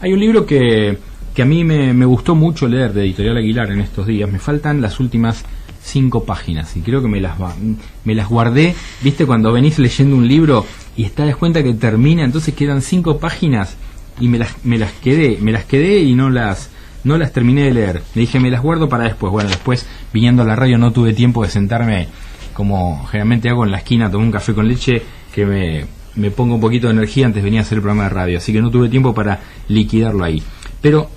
Hay un libro que a mí me gustó mucho leer, de Editorial Aguilar, en estos días. Me faltan las últimas 5 páginas y creo que me las guardé. ¿Viste cuando venís leyendo un libro y te das cuenta que termina, entonces quedan 5 páginas y me las quedé y no las terminé de leer? Le dije, me las guardo para después. Bueno, después, viniendo a la radio, no tuve tiempo de sentarme como generalmente hago en la esquina, tomar un café con leche, que me pongo un poquito de energía antes de venir a hacer el programa de radio, así que no tuve tiempo para liquidarlo ahí. Pero,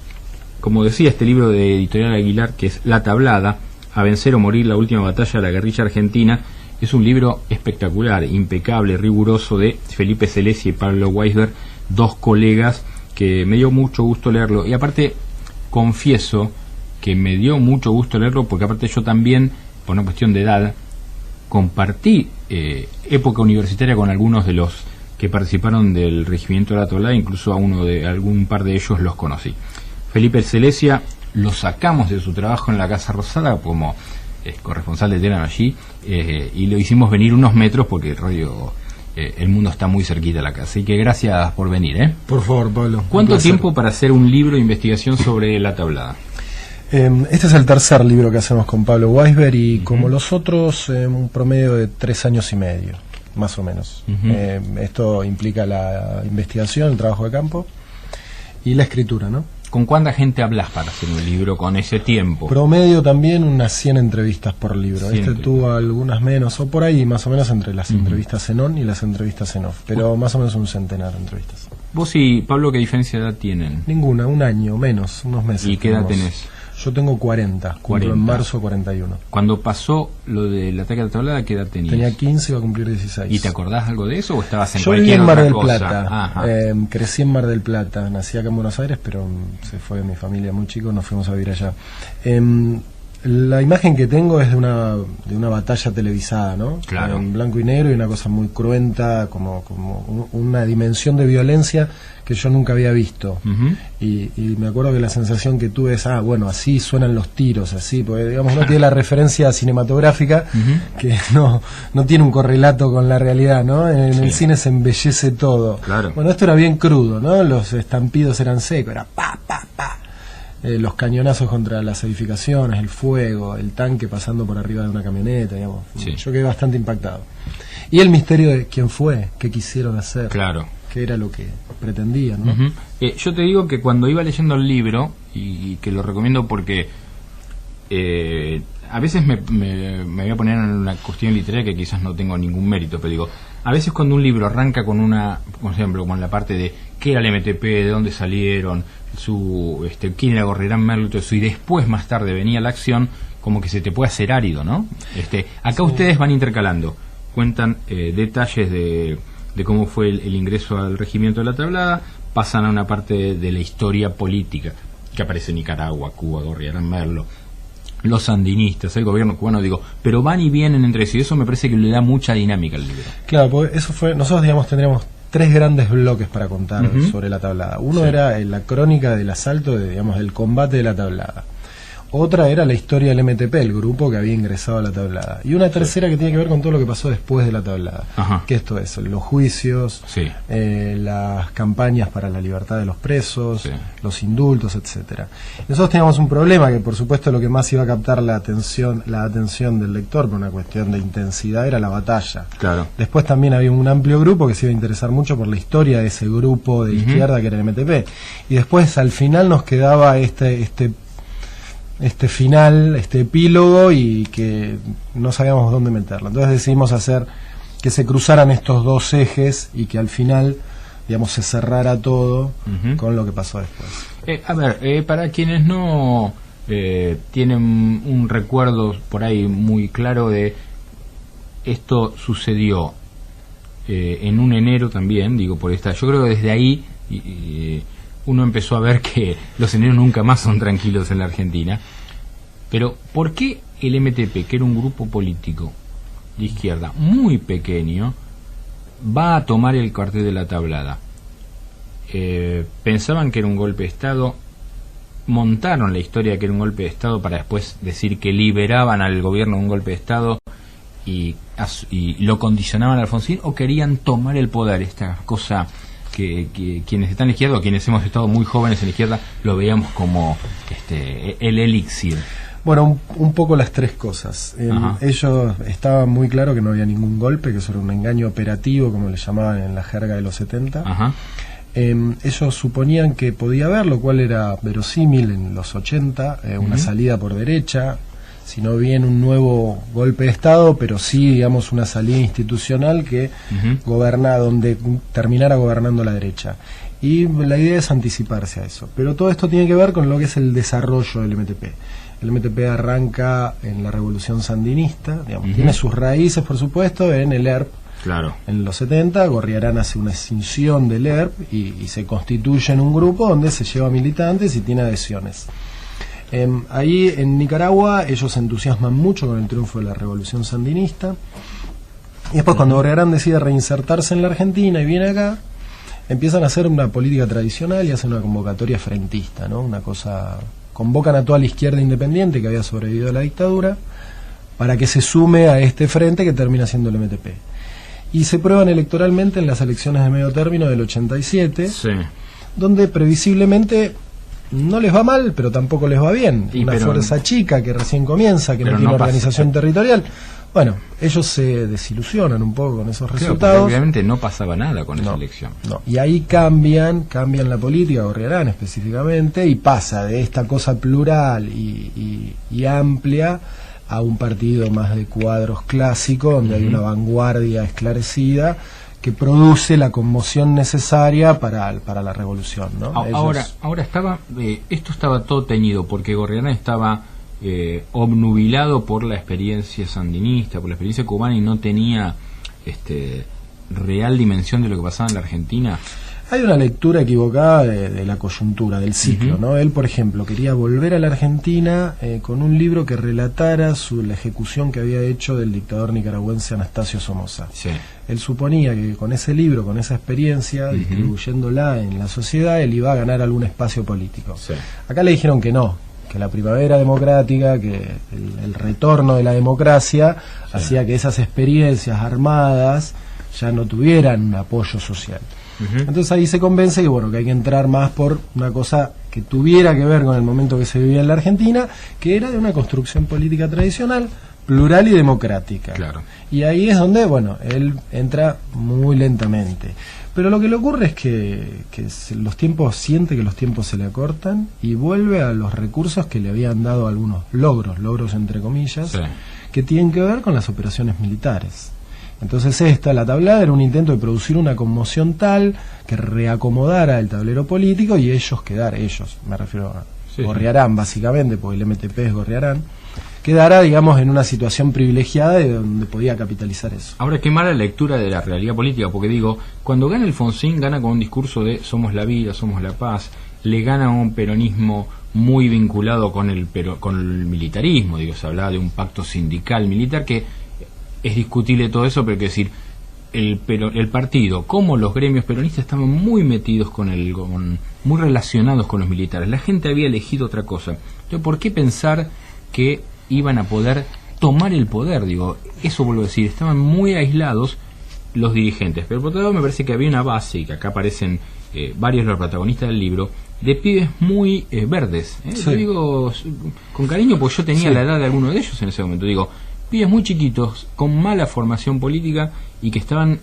como decía, este libro de Editorial Aguilar, que es La Tablada, A vencer o morir, la última batalla de la guerrilla argentina, es un libro espectacular, impecable, riguroso, de Felipe Celesi y Pablo Weisberg, 2 colegas que me dio mucho gusto leerlo. Y aparte, confieso que me dio mucho gusto leerlo porque aparte yo también, por una cuestión de edad, compartí época universitaria con algunos de los que participaron del Regimiento de la Tablada, incluso algún par de ellos los conocí. Felipe Celesia lo sacamos de su trabajo en la Casa Rosada como corresponsal de Telam allí, y lo hicimos venir unos metros porque el mundo está muy cerquita de la casa. Así que gracias por venir. Por favor, Pablo. ¿Cuánto tiempo para hacer un libro de investigación sobre La Tablada? Este es el tercer libro que hacemos con Pablo Weisberg y como los otros, un promedio de 3 años y medio, más o menos. Esto implica la investigación, el trabajo de campo y la escritura, ¿no? ¿Con cuánta gente hablas para hacer un libro con ese tiempo? Promedio también unas 100 entrevistas por libro. Tuvo algunas menos, o por ahí más o menos entre las entrevistas en on y las entrevistas en off, pero más o menos un centenar de entrevistas. ¿Vos y Pablo qué diferencia de edad tienen? Ninguna, un año, menos, unos meses. ¿Y qué edad tenés? Yo tengo 40, cumplo en marzo 41. Cuando pasó lo del ataque a la Tablada, ¿qué edad tenías? Tenía 15 y iba a cumplir 16. ¿Y te acordás algo de eso o estabas en Yo cualquier viví en otra Mar cosa? del Plata, crecí en Mar del Plata, nací acá en Buenos Aires, pero se fue mi familia muy chico, nos fuimos a vivir allá. La imagen que tengo es de una batalla televisada, ¿no? Claro. En blanco y negro y una cosa muy cruenta, como una dimensión de violencia que yo nunca había visto. Y me acuerdo que la sensación que tuve es, bueno, así suenan los tiros, así, porque digamos no tiene la referencia cinematográfica, que no tiene un correlato con la realidad, ¿no? En el cine se embellece todo. Claro. Bueno, esto era bien crudo, ¿no? Los estampidos eran secos, era pa, pa, pa. Los cañonazos contra las edificaciones, el fuego, el tanque pasando por arriba de una camioneta, digamos. Sí. Yo quedé bastante impactado. Y el misterio de quién fue, qué quisieron hacer, Claro. qué era lo que pretendían, ¿no? Yo te digo que cuando iba leyendo el libro, y que lo recomiendo porque a veces me voy a poner en una cuestión literaria que quizás no tengo ningún mérito, pero digo, a veces cuando un libro arranca con por ejemplo, con la parte de qué era el MTP, de dónde salieron, quién era Gorrerán Merlo y todo eso, y después más tarde venía la acción, como que se te puede hacer árido, ¿no? Acá ustedes van intercalando, cuentan detalles de cómo fue el ingreso al Regimiento de la Tablada, pasan a una parte de la historia política, que aparece Nicaragua, Cuba, Gorrerán Merlo, los sandinistas, el gobierno cubano, pero van y vienen entre sí, y eso me parece que le da mucha dinámica al libro. Claro, porque eso fue, nosotros tendríamos 3 grandes bloques para contar sobre la Tablada. Uno era la crónica del asalto, del combate de la Tablada. Otra era la historia del MTP, el grupo que había ingresado a la Tablada. Y una tercera que tiene que ver con todo lo que pasó después de la Tablada. Que esto es, los juicios, las campañas para la libertad de los presos, los indultos, etcétera. Nosotros teníamos un problema que por supuesto lo que más iba a captar la atención del lector por una cuestión de intensidad era la batalla. Claro. Después también había un amplio grupo que se iba a interesar mucho por la historia de ese grupo de izquierda que era el MTP. Y después al final nos quedaba este final, este epílogo, y que no sabíamos dónde meterlo. Entonces decidimos hacer que se cruzaran estos 2 ejes y que al final, se cerrara todo con lo que pasó después. Para quienes no tienen un recuerdo por ahí muy claro de esto, sucedió en un enero también, yo creo que desde ahí uno empezó a ver que los eneros nunca más son tranquilos en la Argentina. Pero ¿por qué el MTP, que era un grupo político de izquierda muy pequeño, va a tomar el cuartel de la Tablada? Pensaban que era un golpe de Estado, montaron la historia de que era un golpe de Estado para después decir que liberaban al gobierno de un golpe de Estado y lo condicionaban a Alfonsín, o querían tomar el poder, esta cosa quienes están en la izquierda o quienes hemos estado muy jóvenes en la izquierda lo veíamos como el elixir. Bueno, un poco las tres cosas. Ellos estaban muy claro que no había ningún golpe, que eso era un engaño operativo, como le llamaban en la jerga de los 70. Ajá. Ellos suponían que podía haber, lo cual era verosímil en los 80, una salida por derecha, si no bien un nuevo golpe de Estado, pero sí, digamos, una salida institucional que donde terminara gobernando la derecha. Y la idea es anticiparse a eso. Pero todo esto tiene que ver con lo que es el desarrollo del MTP. El MTP arranca en la revolución sandinista, digamos, tiene sus raíces, por supuesto, en el ERP. Claro. En los 70, Gorriarán hace una escisión del ERP y se constituye en un grupo donde se lleva militantes y tiene adhesiones. Ahí en Nicaragua ellos se entusiasman mucho con el triunfo de la revolución sandinista. Y después, cuando Gorriarán decide reinsertarse en la Argentina y viene acá, empiezan a hacer una política tradicional y hacen una convocatoria frentista, ¿no? Una cosa... Convocan a toda la izquierda independiente que había sobrevivido a la dictadura para que se sume a este frente que termina siendo el MTP. Y se prueban electoralmente en las elecciones de medio término del 87, donde previsiblemente no les va mal, pero tampoco les va bien. Una fuerza chica que recién comienza, que no tiene organización territorial. Bueno, ellos se desilusionan un poco con esos resultados. Obviamente no pasaba nada con esa elección. No. Y ahí cambian la política, Gorriarán específicamente, y pasa de esta cosa plural y amplia a un partido más de cuadros clásicos, donde hay una vanguardia esclarecida que produce la conmoción necesaria para la revolución, ¿no? Ahora esto estaba todo teñido porque Gorriarán estaba obnubilado por la experiencia sandinista, por la experiencia cubana, y no tenía real dimensión de lo que pasaba en la Argentina. Hay una lectura equivocada de la coyuntura, del ciclo, ¿no? Él, por ejemplo, quería volver a la Argentina con un libro que relatara la ejecución que había hecho del dictador nicaragüense Anastasio Somoza. Sí. Él suponía que con ese libro, con esa experiencia, distribuyéndola en la sociedad, él iba a ganar algún espacio político. Sí. Acá le dijeron que no, que la primavera democrática, que el retorno de la democracia hacía que esas experiencias armadas ya no tuvieran un apoyo social. Entonces ahí se convence que hay que entrar más por una cosa que tuviera que ver con el momento que se vivía en la Argentina, que era de una construcción política tradicional, plural y democrática. Claro. Y ahí es donde, él entra muy lentamente. Pero lo que le ocurre es que siente que los tiempos se le acortan y vuelve a los recursos que le habían dado algunos logros entre comillas, que tienen que ver con las operaciones militares. Entonces la tablada era un intento de producir una conmoción tal que reacomodara el tablero político y me refiero a Gorriarán básicamente, porque el MTP es Gorriarán, quedara, digamos, en una situación privilegiada de donde podía capitalizar eso. Ahora, qué mala lectura de la realidad política, porque cuando gana Alfonsín, gana con un discurso de somos la vida, somos la paz, le gana un peronismo muy vinculado con el militarismo, se hablaba de un pacto sindical militar, que es discutible todo eso, pero quiero decir, el partido, como los gremios peronistas, estaban muy metidos muy relacionados con los militares. La gente había elegido otra cosa. Entonces, ¿por qué pensar que iban a poder tomar el poder? Eso vuelvo a decir, estaban muy aislados los dirigentes. Pero por otro lado me parece que había una base, y que acá aparecen varios de los protagonistas del libro, de pibes muy verdes. Yo digo con cariño, porque yo tenía la edad de alguno de ellos en ese momento. Pibes muy chiquitos, con mala formación política y que estaban,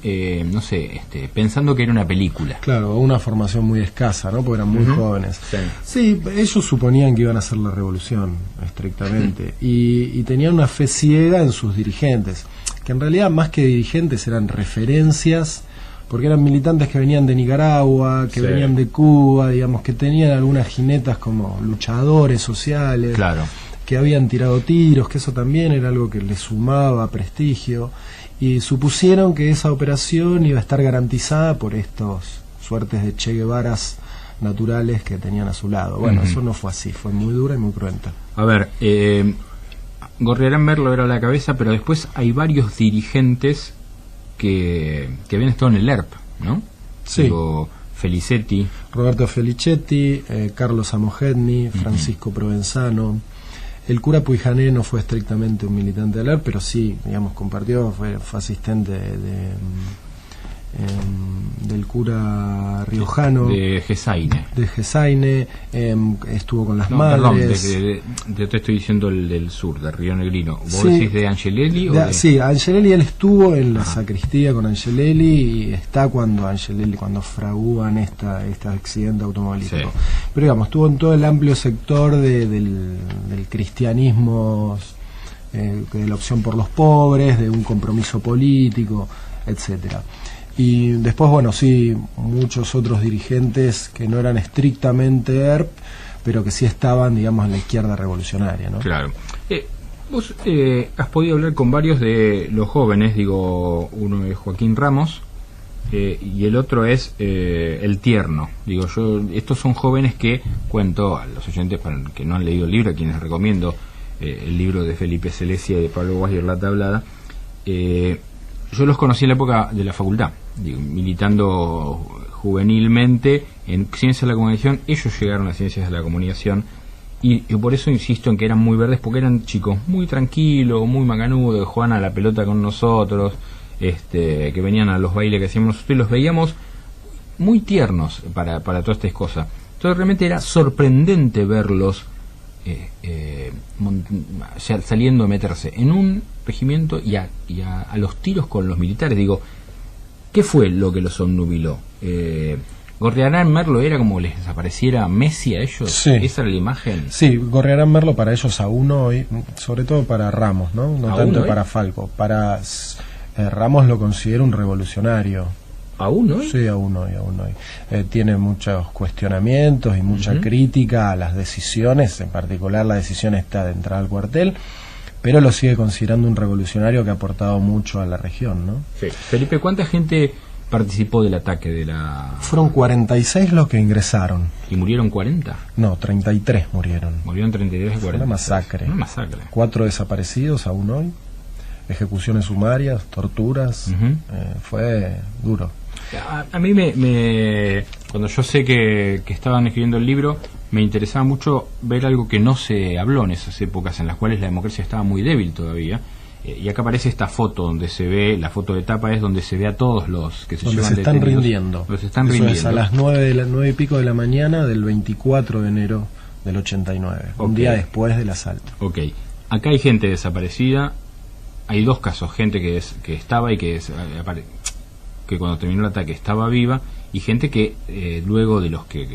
pensando que era una película. Claro, una formación muy escasa, ¿no? Porque eran muy jóvenes. Sí, ellos suponían que iban a hacer la revolución, estrictamente, y tenían una fe ciega en sus dirigentes, que en realidad más que dirigentes eran referencias, porque eran militantes que venían de Nicaragua, que venían de Cuba, digamos, que tenían algunas jinetas como luchadores sociales. Claro. Que habían tirado tiros, que eso también era algo que les sumaba prestigio, y supusieron que esa operación iba a estar garantizada por estos suertes de Che Guevaras naturales que tenían a su lado. Eso no fue así, fue muy dura y muy cruenta. A ver, Gorriarán Merlo era la cabeza, pero después hay varios dirigentes que habían estado en el ERP, ¿no? Sí. Felicetti, Roberto Felicetti, Carlos Amojedni, Francisco Provenzano. El cura Puijané no fue estrictamente un militante del ERP, pero sí, digamos, compartió, fue asistente del cura riojano de Gesaine, estuvo con las madres. Yo te estoy dicindo el del sur, de Río Negrino. ¿Vos decís de Angelelli? Sí, Angelelli, él estuvo en la sacristía con Angelelli y está cuando fragúan este accidente automovilístico. Sí. Pero digamos, estuvo en todo el amplio sector del cristianismo, de la opción por los pobres, de un compromiso político, etcétera. Y después, bueno, sí, muchos otros dirigentes que no eran estrictamente ERP, pero que sí estaban, digamos, en la izquierda revolucionaria, ¿no? Claro. Vos has podido hablar con varios de los jóvenes, digo, uno es Joaquín Ramos y el otro es El Tierno. Digo, estos son jóvenes que, cuento a los oyentes para que no han leído el libro, a quienes recomiendo el libro de Felipe Selesia y de Pablo Guasguer, La Tablada. Yo los conocí en la época de la facultad, digo, militando juvenilmente en Ciencias de la Comunicación. Ellos llegaron a Ciencias de la Comunicación y por eso insisto en que eran muy verdes, porque eran chicos muy tranquilos, muy macanudos, que jugaban a la pelota con nosotros, que venían a los bailes que hacíamos nosotros y los veíamos muy tiernos para todas estas cosas. Entonces realmente era sorprendente verlos saliendo a meterse en un regimiento y a los tiros con los militares. Digo, ¿qué fue lo que los obnubiló? ¿Gorriarán Merlo era como les desapareciera Messi a ellos? Sí. ¿Esa era la imagen? Sí, Gorriarán Merlo para ellos aún hoy, sobre todo para Ramos, ¿no? No tanto hoy? Para Falco. Para Ramos lo considero un revolucionario. ¿Aún hoy? Sí, aún hoy. Tiene muchos cuestionamientos y mucha crítica a las decisiones, en particular la decisión esta de entrar al cuartel, pero lo sigue considerando un revolucionario que ha aportado mucho a la región, ¿no? Sí. Felipe, ¿cuánta gente participó del ataque de la...? Fueron 46 los que ingresaron. ¿Y murieron 40? No, 33 murieron. Murieron 33 de 40. Una masacre. 4 desaparecidos aún hoy, ejecuciones sumarias, torturas, fue duro. A mí cuando yo sé que estaban escribiendo el libro, me interesaba mucho ver algo que no se habló en esas épocas en las cuales la democracia estaba muy débil todavía. Y acá aparece esta foto donde se ve, la foto de tapa es donde se ve a todos los que se llevan detenidos. Están rindiendo. Los están rindiendo. Es a las 9 y pico de la mañana del 24 de enero del 89, un día después del asalto. Ok, acá hay gente desaparecida, hay dos casos, gente que estaba y que cuando terminó el ataque estaba viva, y gente que luego de los que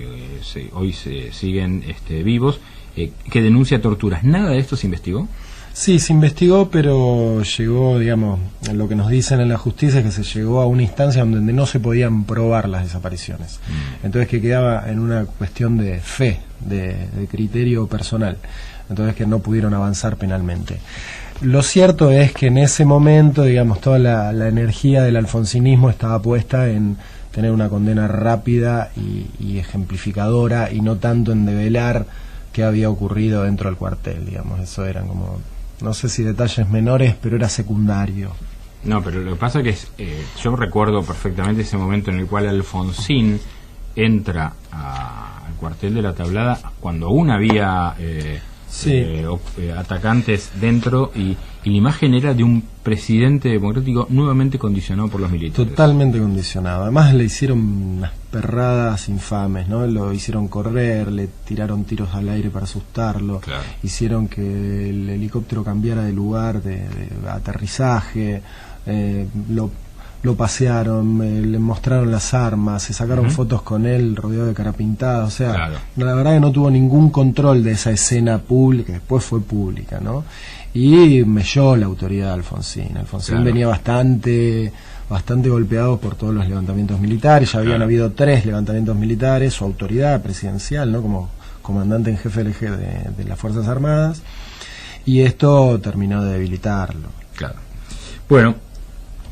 hoy se siguen vivos, que denuncia torturas. ¿Nada de esto se investigó? Sí, se investigó, pero llegó, digamos, lo que nos dicen en la justicia es que se llegó a una instancia donde no se podían probar las desapariciones. Entonces que quedaba en una cuestión de fe, de criterio personal. Entonces que no pudieron avanzar penalmente. Lo cierto es que en ese momento, digamos, toda la energía del alfonsinismo estaba puesta en tener una condena rápida y ejemplificadora, y no tanto en develar qué había ocurrido dentro del cuartel, digamos. Eso eran como, no sé si detalles menores, pero era secundario. No, pero lo que pasa es que yo recuerdo perfectamente ese momento en el cual Alfonsín entra al cuartel de La Tablada cuando aún había atacantes dentro, y la imagen era de un presidente democrático nuevamente condicionado por los militares. Totalmente condicionado. Además le hicieron unas perradas infames, ¿no? Lo hicieron correr, le tiraron tiros al aire para asustarlo, claro. Hicieron que el helicóptero cambiara de lugar de aterrizaje, lo pasearon, le mostraron las armas, se sacaron fotos con él rodeado de carapintadas, o sea, claro. La verdad que no tuvo ningún control de esa escena pública, que después fue pública, ¿no? Y melló la autoridad de Alfonsín. Alfonsín claro. venía bastante golpeado por todos los levantamientos militares, ya habían habido 3 levantamientos militares, su autoridad presidencial, ¿no? Como comandante en jefe de las Fuerzas Armadas, y esto terminó de debilitarlo. Claro. Bueno,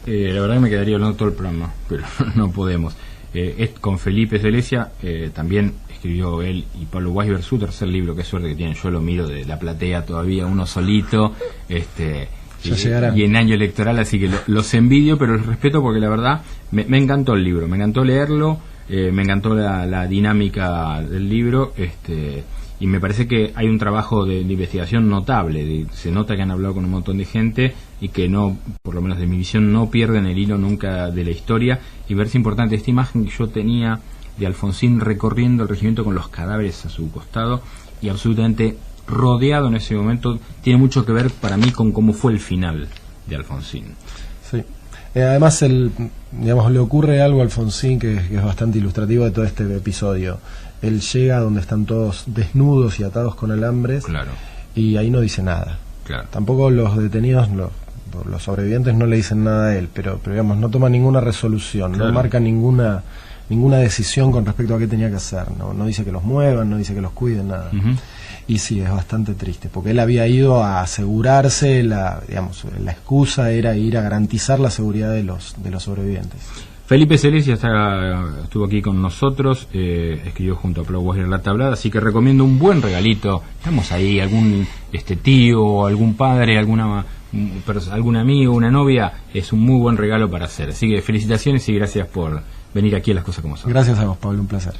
la verdad que me quedaría hablando todo el programa, pero no podemos. Con Felipe Selesia, también escribió él y Pablo Guasguer su tercer libro. Qué suerte que tienen, yo lo miro de la platea todavía, uno solito, y en año electoral, así que los envidio, pero los respeto porque la verdad me encantó el libro, me encantó leerlo. me encantó la dinámica del libro, y me parece que hay un trabajo de investigación notable. Se nota que han hablado con un montón de gente y que no, por lo menos de mi visión, no pierden el hilo nunca de la historia. Y verse importante esta imagen que yo tenía de Alfonsín recorriendo el regimiento con los cadáveres a su costado y absolutamente rodeado en ese momento, tiene mucho que ver para mí con cómo fue el final de Alfonsín. Sí. Además, le ocurre algo a Alfonsín que es bastante ilustrativo de todo este episodio. Él llega donde están todos desnudos y atados con alambres, claro, y ahí no dice nada. Claro. Tampoco los detenidos, los sobrevivientes, no le dicen nada a él, pero digamos, no toma ninguna resolución, claro, no marca ninguna decisión con respecto a qué tenía que hacer. No dice que los muevan, no dice que los cuiden, nada. Y sí, es bastante triste, porque él había ido a asegurarse, la excusa era ir a garantizar la seguridad de los sobrevivientes. Felipe Celestia estuvo aquí con nosotros, escribió junto a Plauweiler La Tablada, así que recomiendo un buen regalito. Estamos ahí, algún tío, algún padre, algún amigo, una novia, es un muy buen regalo para hacer. Así que felicitaciones y gracias por venir aquí a Las Cosas Como Son. Gracias a vos, Pablo, un placer.